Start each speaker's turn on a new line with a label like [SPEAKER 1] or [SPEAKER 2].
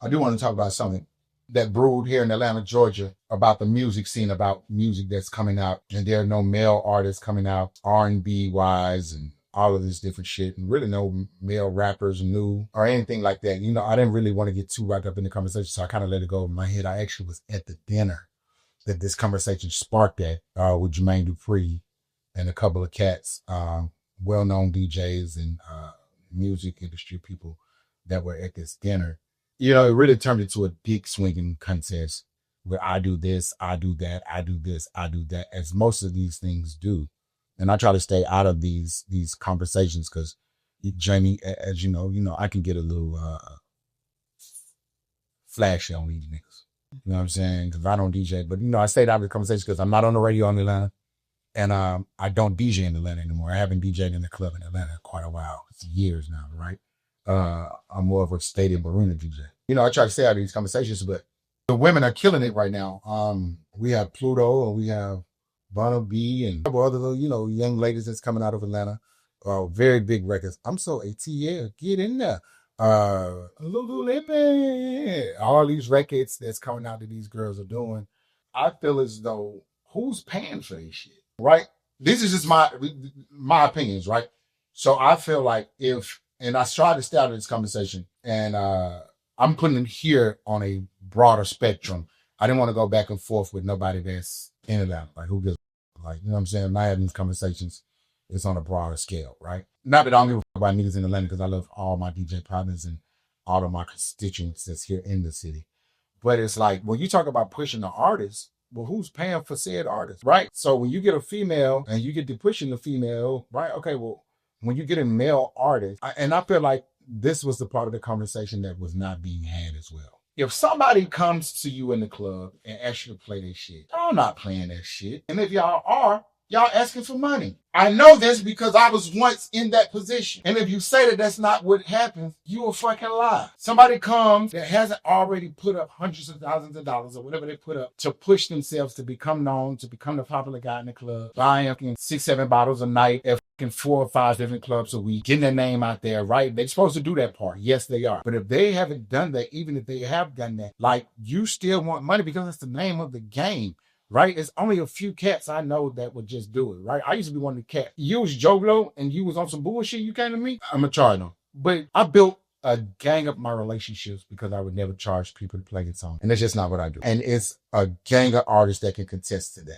[SPEAKER 1] I do want to talk about something that brewed here in Atlanta, Georgia, about the music scene, about music that's coming out, and there are no male artists coming out R&B wise and all of this different shit, and really no male rappers new or anything like that. You know, I didn't really want to get too wrapped up in the conversation, so I kind of let it go over my head. I actually was at the dinner that this conversation sparked at with Jermaine Dupri and a couple of cats, well-known DJs and music industry people that were at this dinner. You know, it really turned into a dick swinging contest where I do this, I do that, I do this, I do that, as most of these things do. And I try to stay out of these conversations because Jamie, as you know, I can get a little flashy on these niggas. You know what I'm saying? Because I don't DJ, but I stayed out of the conversation because I'm not on the radio in Atlanta, and I don't DJ in Atlanta anymore. I haven't DJed in the club in Atlanta in quite a while. It's years now, right? I'm more of a stadium arena DJ. I try to stay out of these conversations, but the women are killing it right now. We have Pluto and we have Vanna B and a couple other little, young ladies that's coming out of Atlanta. Very big records. I'm so ATL, get in there. Lululemon, all these records that's coming out that these girls are doing. I feel as though who's paying for this shit, right? This is just my opinions, right? So I feel like and I tried to stay out of this conversation, and I'm putting it here on a broader spectrum. I didn't want to go back and forth with nobody that's in Atlanta. Like, who gives, like, you know what I'm saying? I'm not having these conversations. It's on a broader scale, right? Not that I don't give a fuck about niggas in Atlanta because I love all my DJ partners and all of my constituents that's here in the city. But it's like, when you talk about pushing the artist, well, who's paying for said artist, right? So when you get a female and you get to pushing the female, right? Okay, well, when you get a male artist, and I feel like this was the part of the conversation that was not being had as well. If somebody comes to you in the club and asks you to play this shit, y'all not playing that shit. And if y'all are, y'all asking for money. I know this because I was once in that position. And if you say that that's not what happens, you a fucking lie. Somebody comes that hasn't already put up hundreds of thousands of dollars or whatever they put up to push themselves to become known, to become the popular guy in the club, buying 6-7 bottles a night at 4 or 5 different clubs a week, getting their name out there, right? They're supposed to do that part. Yes, they are. But if they haven't done that, even if they have done that, like, you still want money because it's the name of the game. Right? It's only a few cats I know that would just do it, right? I used to be one of the cats. You was Joglo and you was on some bullshit, you came to me, I'm going to charge them. But I built a gang of my relationships because I would never charge people to play the song. And that's just not what I do. And it's a gang of artists that can contest to that.